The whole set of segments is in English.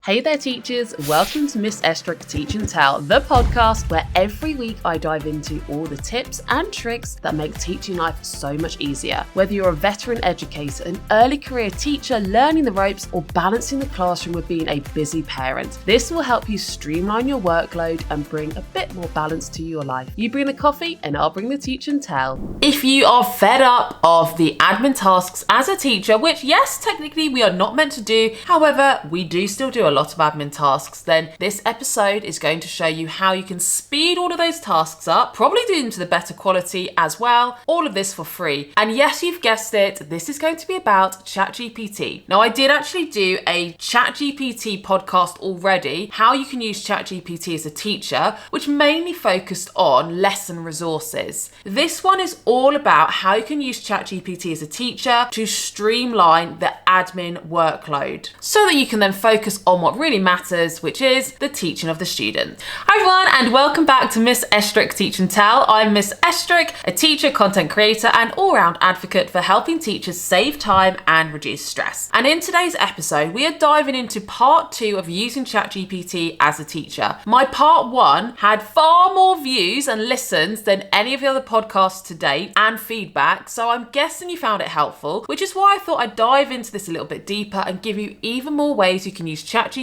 Hey there teachers, welcome to Miss Estruch Teach and Tell, the podcast where every week I dive into all the tips and tricks that make teaching life so much easier. Whether you're a veteran educator, an early career teacher learning the ropes, or balancing the classroom with being a busy parent, this will help you streamline your workload and bring a bit more balance to your life. You bring the coffee and I'll bring the teach and tell. If you are fed up of the admin tasks as a teacher, which yes, technically we are not meant to do, however, we do still do a lot of admin tasks, then this episode is going to show you how you can speed all of those tasks up, probably do them to the better quality as well, all of this for free. And yes, you've guessed it, this is going to be about ChatGPT. Now, I did actually do a ChatGPT podcast already, how you can use ChatGPT as a teacher, which mainly focused on lesson resources. This one is all about how you can use ChatGPT as a teacher to streamline the admin workload so that you can then focus on what really matters, which is the teaching of the student. Hi everyone, and welcome back to Miss Estruch Teach and Tell. I'm Miss Estruch, a teacher, content creator, and all-round advocate for helping teachers save time and reduce stress. And in today's episode, we are diving into part 2 of using ChatGPT as a teacher. My part 1 had far more views and listens than any of the other podcasts to date and feedback, so I'm guessing you found it helpful, which is why I thought I'd dive into this a little bit deeper and give you even more ways you can use ChatGPT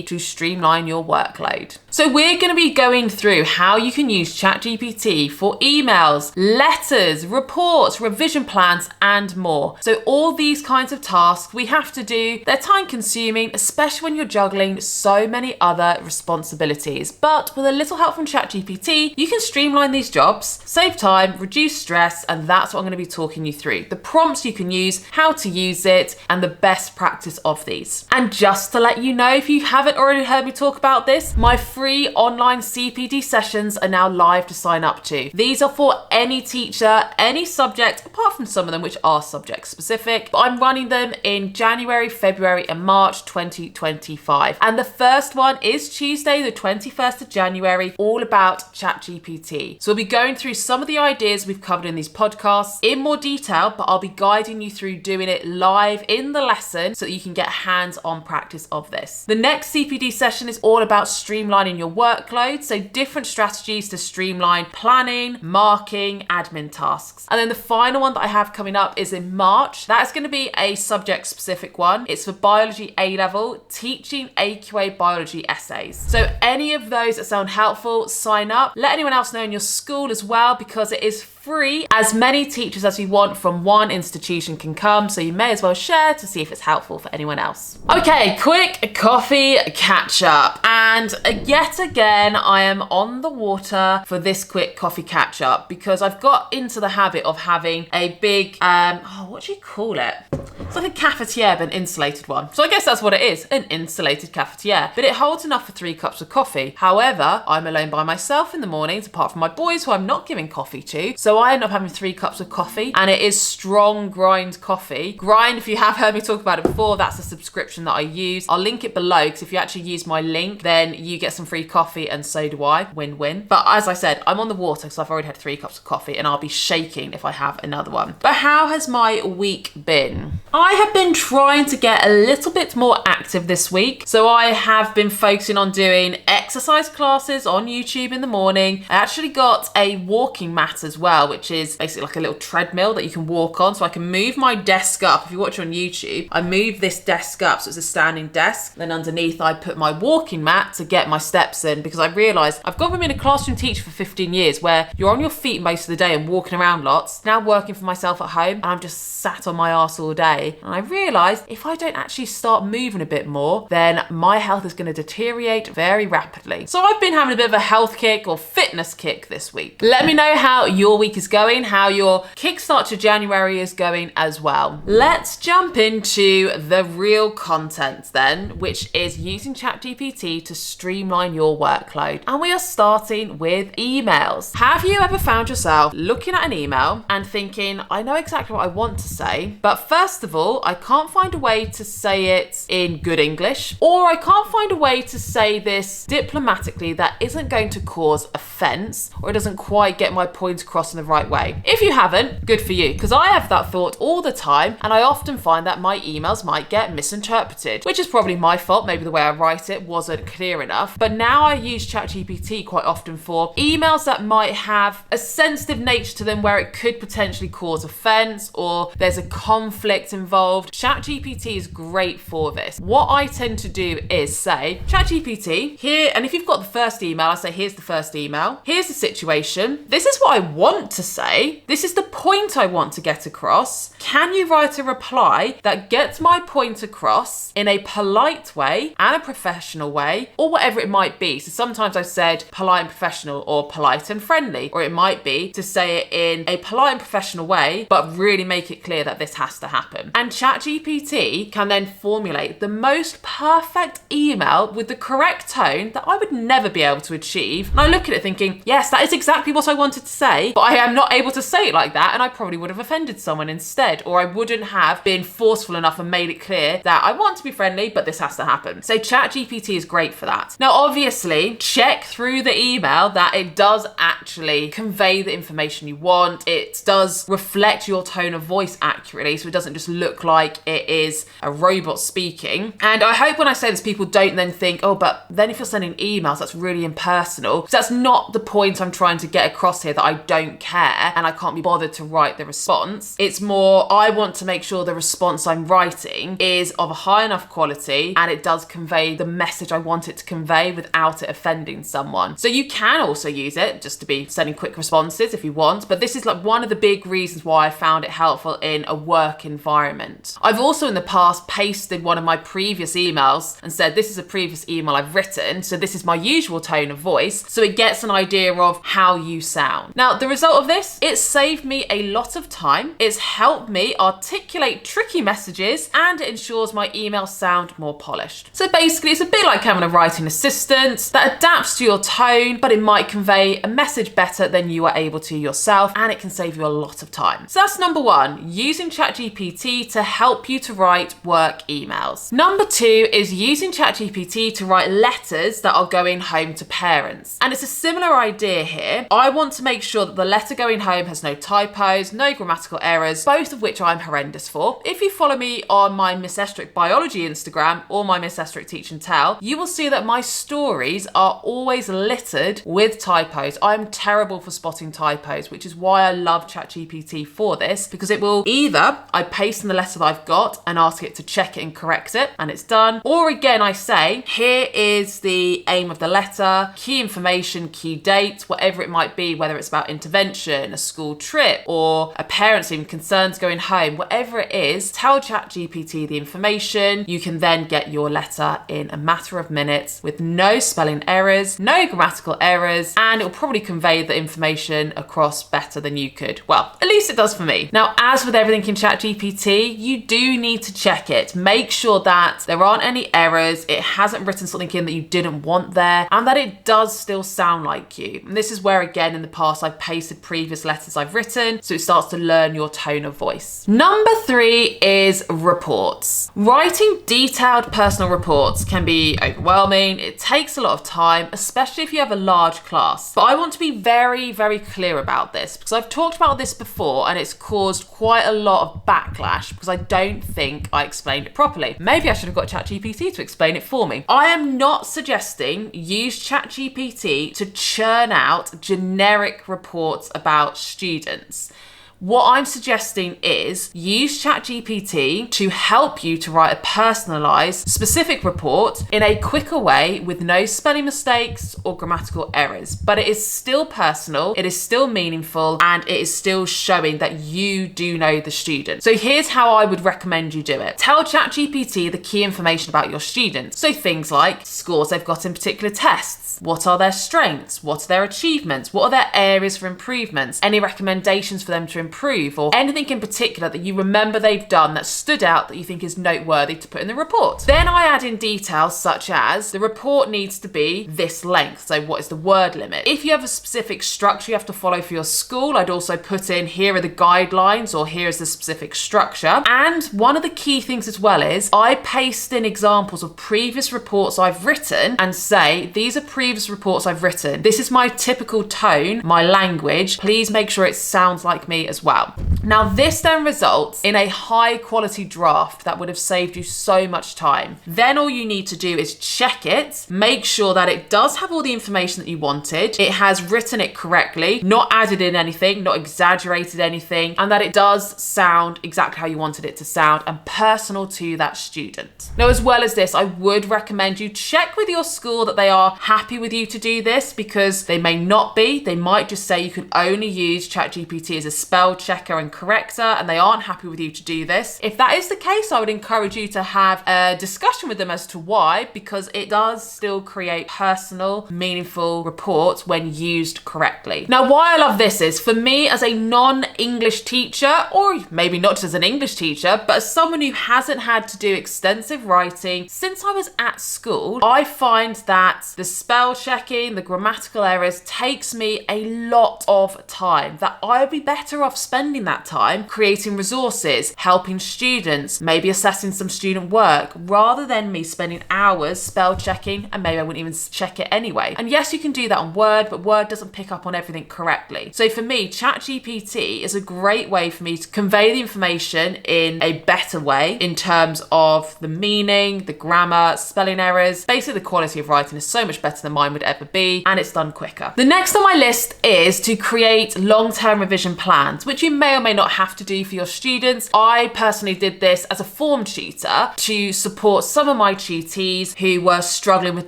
to streamline your workload. So we're going to be going through how you can use ChatGPT for emails, letters, reports, revision plans, and more. So all these kinds of tasks we have to do, they're time consuming, especially when you're juggling so many other responsibilities. But with a little help from ChatGPT, you can streamline these jobs, save time, reduce stress, and that's what I'm going to be talking you through. The prompts you can use, how to use it, and the best practice of these. And just to let you know, if you haven't already heard me talk about this, my free online CPD sessions are now live to sign up to. These are for any teacher, any subject, apart from some of them which are subject specific. But I'm running them in January, February, and March 2025. And the first one is Tuesday, the 21st of January, all about ChatGPT. So we'll be going through some of the ideas we've covered in these podcasts in more detail, but I'll be guiding you through doing it live in the lesson so that you can get hands-on practice of this. The next CPD session is all about streamlining your workload, so different strategies to streamline planning, marking, admin tasks. And then the final one that I have coming up is in March. That's going to be a subject specific one. It's for biology A-level, teaching AQA biology essays. So any of those that sound helpful, sign up. Let anyone else know in your school as well, because it is free. As many teachers as you want from one institution can come, so you may as well share to see if it's helpful for anyone else. Okay, quick coffee catch up. And yet again, I am on the water for this quick coffee catch up because I've got into the habit of having a big, what do you call it? It's like a cafetiere, but an insulated one. So I guess that's what it is, an insulated cafetiere. But it holds enough for 3 cups of coffee. However, I'm alone by myself in the mornings, apart from my boys who I'm not giving coffee to. So I end up having 3 cups of coffee, and it is strong grind coffee. Grind, if you have heard me talk about it before, that's a subscription that I use. I'll link it below, because if you actually use my link, then you get some free coffee, and so do I. Win-win. But as I said, I'm on the water because I've already had 3 cups of coffee, and I'll be shaking if I have another one. But how has my week been? I have been trying to get a little bit more active this week. So I have been focusing on doing exercise classes on YouTube in the morning. I actually got a walking mat as well, which is basically like a little treadmill that you can walk on. So I can move my desk up. If you watch on YouTube, I move this desk up so it's a standing desk. Then underneath I put my walking mat to get my steps in, because I realised I've gone from being a classroom teacher for 15 years where you're on your feet most of the day and walking around lots, now working for myself at home, and I'm just sat on my arse all day. And I realised if I don't actually start moving a bit more, then my health is going to deteriorate very rapidly. So I've been having a bit of a health kick or fitness kick this week. Let me know how your week is going, how your kickstart to January is going as well. Let's jump into the real content then, which is using ChatGPT to streamline your workload. And we are starting with emails. Have you ever found yourself looking at an email and thinking, I know exactly what I want to say, but first of all, I can't find a way to say it in good English, or I can't find a way to say this diplomatically that isn't going to cause offense, or it doesn't quite get my point across in the right way. If you haven't, good for you, because I have that thought all the time, and I often find that my emails might get misinterpreted, which is probably my fault. Maybe the way I write it wasn't clear enough. But now I use ChatGPT quite often for emails that might have a sensitive nature to them where it could potentially cause offense or there's a conflict involved. ChatGPT is great for this. What I tend to do is say, ChatGPT, here, and if you've got the first email, I say, here's the first email. Here's the situation. This is what I want to say. This is the point I want to get across. Can you write a reply that gets my point across in a polite way and a professional way, or whatever it might be? So sometimes I've said polite and professional, or polite and friendly, or it might be to say it in a polite and professional way, but really make it clear that this has to happen. And ChatGPT can then formulate the most perfect email with the correct tone that I would never be able to achieve. And I look at it thinking, yes, that is exactly what I wanted to say, but I am not able to say it like that, and I probably would have offended someone instead, or I wouldn't have been forceful enough and made it clear that I want to be friendly, but this has to happen. So ChatGPT is great for that. Now, obviously, check through the email that it does actually convey the information you want. It does reflect your tone of voice accurately, so it doesn't just look like it is a robot speaking. And I hope when I say this, people don't then think, oh, but then if you're sending emails, that's really impersonal. So that's not the point I'm trying to get across here, that I don't care and I can't be bothered to write the response. It's more, I want to make sure the response I'm writing is of a high enough quality and it does convey the message I want it to convey without it offending someone. So you can also use it just to be sending quick responses if you want, but this is like one of the big reasons why I found it helpful in a work environment. I've also in the past pasted one of my previous emails and said, this is a previous email I've written, so this is my usual tone of voice, so it gets an idea of how you sound. Now, the result of this, it's saved me a lot of time, it's helped me articulate tricky messages, and it ensures my emails sound more polished. So basically, it's a bit like having a writing assistant that adapts to your tone, but it might convey a message better than you are able to yourself, and it can save you a lot of time. So that's number one, using ChatGPT to help you to write work emails. Number two is using ChatGPT to write letters that are going home to parents. And it's a similar idea here. I want to make sure that the letter going home has no typos, no grammatical errors, both of which I'm horrendous for. If you follow me on my Miss Estruch Biology Instagram or my Miss Estruch Teach and Tell, you will see that my stories are always littered with typos. I'm terrible for spotting typos, which is why I love ChatGPT for this, because it will either, I paste in the letter that I've got and ask it to check it and correct it, and it's done. Or again, I say, here is the aim of the letter, key information, key date, whatever it might be, whether it's about intervention, a school trip, or a parent's even concerns going home, whatever it is, tell ChatGPT the information. You can then get your letter in a matter of minutes with no spelling errors, no grammatical errors, and it'll probably convey the information across better than you could. Well, at least it does for me. Now, as with everything in ChatGPT, you do need to check it. Make sure that there aren't any errors, it hasn't written something in that you didn't want there, and that it does still sound like you. And this is where, again, in the past, I've pasted previous letters I've written, so it starts to learn your tone of voice. Number three is reports. Writing detailed personal reports can be overwhelming. It takes a lot of time, especially if you have a large class. But I want to be very, very clear about this, because I've talked about this before and it's caused quite a lot of backlash because I don't think I explained it properly. Maybe I should have got ChatGPT to explain it for me. I am not suggesting use ChatGPT to churn out generic reports about students. What I'm suggesting is use ChatGPT to help you to write a personalized, specific report in a quicker way with no spelling mistakes or grammatical errors. But it is still personal, it is still meaningful, and it is still showing that you do know the student. So here's how I would recommend you do it. Tell ChatGPT the key information about your students. So things like scores they've got in particular tests, what are their strengths, what are their achievements, what are their areas for improvements, any recommendations for them to improve, or anything in particular that you remember they've done that stood out that you think is noteworthy to put in the report. Then I add in details such as the report needs to be this length. So what is the word limit? If you have a specific structure you have to follow for your school, I'd also put in here are the guidelines, or here is the specific structure. And one of the key things as well is I paste in examples of previous reports I've written and say, these are previous reports I've written. This is my typical tone, my language. Please make sure it sounds like me as well. Now this then results in a high quality draft that would have saved you so much time. Then all you need to do is check it, make sure that it does have all the information that you wanted, it has written it correctly, not added in anything, not exaggerated anything, and that it does sound exactly how you wanted it to sound and personal to that student. Now, as well as this, I would recommend you check with your school that they are happy with you to do this, because they may not be. They might just say you can only use ChatGPT as a spell checker and corrector, and they aren't happy with you to do this. If that is the case, I would encourage you to have a discussion with them as to why, because it does still create personal, meaningful reports when used correctly. Now, why I love this is, for me as a non-English teacher, or maybe not just as an English teacher, but as someone who hasn't had to do extensive writing since I was at school, I find that the spell checking, the grammatical errors takes me a lot of time, that I would be better off spending that time creating resources, helping students, maybe assessing some student work, rather than me spending hours spell checking, and maybe I wouldn't even check it anyway. And yes, you can do that on Word, but Word doesn't pick up on everything correctly. So for me, ChatGPT is a great way for me to convey the information in a better way in terms of the meaning, the grammar, spelling errors. Basically, the quality of writing is so much better than mine would ever be, and it's done quicker. The next on my list is to create long-term revision plans, which you may or may not have to do for your students. I personally did this as a form tutor to support some of my tutees who were struggling with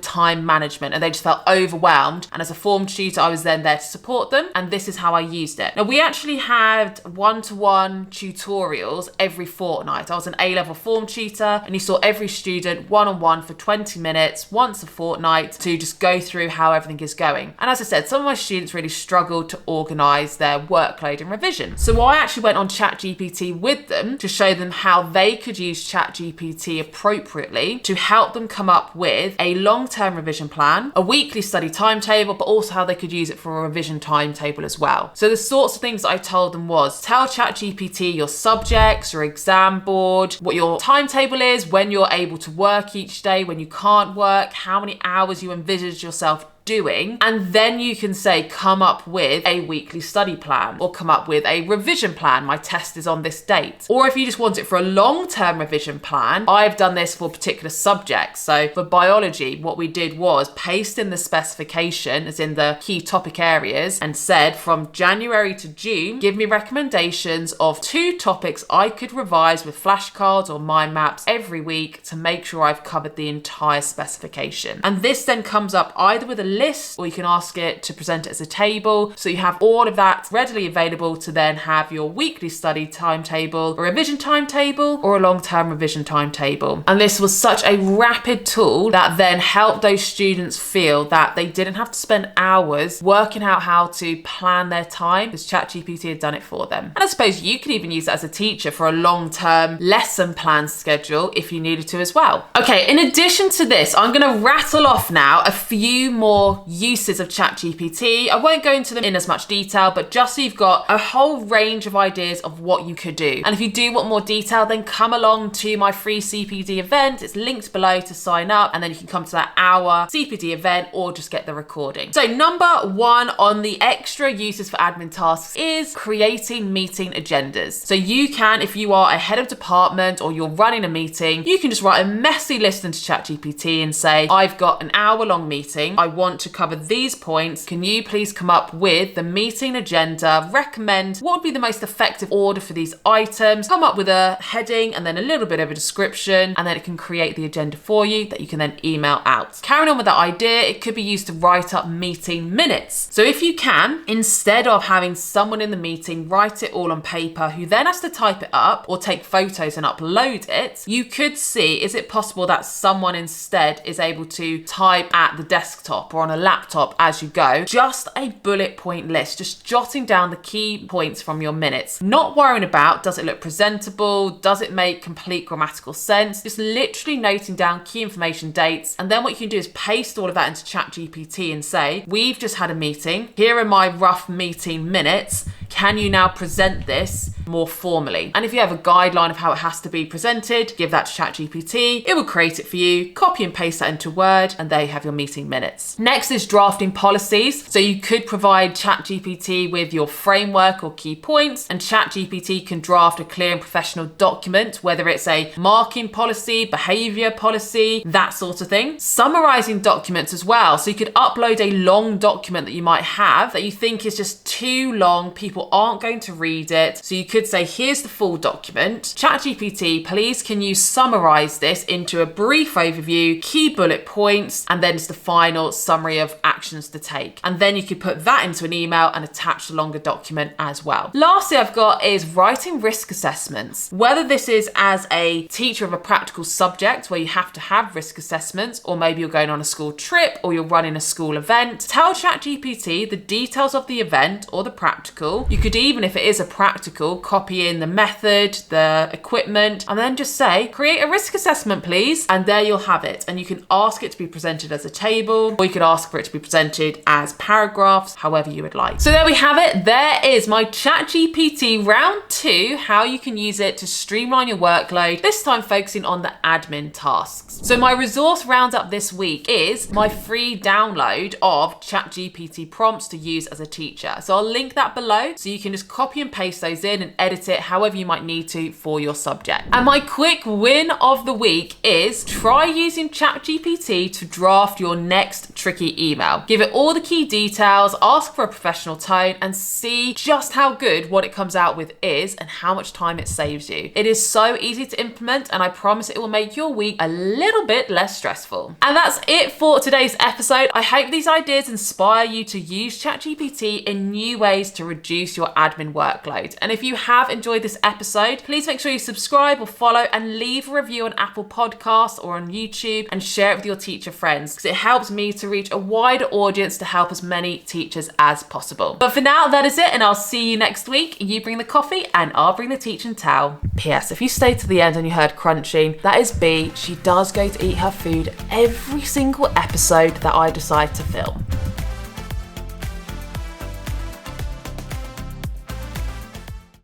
time management and they just felt overwhelmed. And as a form tutor, I was then there to support them, and this is how I used it. Now, we actually had one-to-one tutorials every fortnight. I was an A-level form tutor, and you saw every student one-on-one for 20 minutes once a fortnight to just go through how everything is going. And as I said, some of my students really struggled to organize their workload and revision. So I actually went on ChatGPT with them to show them how they could use ChatGPT appropriately to help them come up with a long-term revision plan, a weekly study timetable, but also how they could use it for a revision timetable as well. So the sorts of things that I told them was, tell ChatGPT your subjects, your exam board, what your timetable is, when you're able to work each day, when you can't work, how many hours you envisage yourself doing, and then you can say, come up with a weekly study plan, or come up with a revision plan. My test is on this date. Or if you just want it for a long-term revision plan, I've done this for particular subjects. So for biology, what we did was paste in the specification, as in the key topic areas, and said from January to June, give me recommendations of 2 topics I could revise with flashcards or mind maps every week to make sure I've covered the entire specification. And this then comes up either with a list, or you can ask it to present it as a table. So you have all of that readily available to then have your weekly study timetable, a revision timetable, or a long-term revision timetable. And this was such a rapid tool that then helped those students feel that they didn't have to spend hours working out how to plan their time, because ChatGPT had done it for them. And I suppose you could even use it as a teacher for a long-term lesson plan schedule if you needed to as well. Okay, in addition to this, I'm going to rattle off now a few more uses of ChatGPT. I won't go into them in as much detail, but just so you've got a whole range of ideas of what you could do. And if you do want more detail, then come along to my free CPD event. It's linked below to sign up, and then you can come to that hour CPD event or just get the recording. So number 1 on the extra uses for admin tasks is creating meeting agendas. So you can, if you are a head of department or you're running a meeting, you can just write a messy list into ChatGPT and say, I've got an hour-long meeting. I want to cover these points. Can you please come up with the meeting agenda, recommend what would be the most effective order for these items, come up with a heading and then a little bit of a description, and then it can create the agenda for you that you can then email out. Carrying on with that idea, it could be used to write up meeting minutes. So if you can, instead of having someone in the meeting write it all on paper who then has to type it up or take photos and upload it, you could see, is it possible that someone instead is able to type at the desktop or or on a laptop as you go, just a bullet point list, just jotting down the key points from your minutes. Not worrying about, does it look presentable? Does it make complete grammatical sense? Just literally noting down key information, dates, and then what you can do is paste all of that into ChatGPT and say, we've just had a meeting. Here are my rough meeting minutes. Can you now present this more formally? And if you have a guideline of how it has to be presented, give that to ChatGPT. It will create it for you, copy and paste that into Word, and there you have your meeting minutes. Next is drafting policies. So you could provide ChatGPT with your framework or key points, and ChatGPT can draft a clear and professional document, whether it's a marking policy, behavior policy, that sort of thing. Summarizing documents as well. So you could upload a long document that you might have that you think is just too long, people aren't going to read it. So you could say, here's the full document. ChatGPT, please can you summarize this into a brief overview, key bullet points, and then it's the final summary of actions to take. And then you could put that into an email and attach the longer document as well. Lastly, I've got is writing risk assessments. Whether this is as a teacher of a practical subject where you have to have risk assessments, or maybe you're going on a school trip or you're running a school event, tell ChatGPT the details of the event or the practical. You could even, if it is a practical, copy in the method, the equipment, and then just say, create a risk assessment, please. And there you'll have it. And you can ask it to be presented as a table, or you could ask for it to be presented as paragraphs, however you would like. So there we have it. There is my ChatGPT round 2, how you can use it to streamline your workload, this time focusing on the admin tasks. So my resource roundup this week is my free download of ChatGPT prompts to use as a teacher. So I'll link that below so you can just copy and paste those in and edit it however you might need to for your subject. And my quick win of the week is try using ChatGPT to draft your next tricky email. Give it all the key details, ask for a professional tone, and see just how good what it comes out with is and how much time it saves you. It is so easy to implement, and I promise it will make your week a little bit less stressful. And that's it for today's episode. I hope these ideas inspire you to use ChatGPT in new ways to reduce your admin workload. And if you have enjoyed this episode, please make sure you subscribe or follow and leave a review on Apple Podcasts or on YouTube, and share it with your teacher friends, because it helps me to reach a wider audience to help as many teachers as possible. But for now, that is it, and I'll see you next week. You bring the coffee and I'll bring the teaching towel. P.S. If you stayed to the end and you heard crunching, that is B. She does go to eat her food every single episode that I decide to film.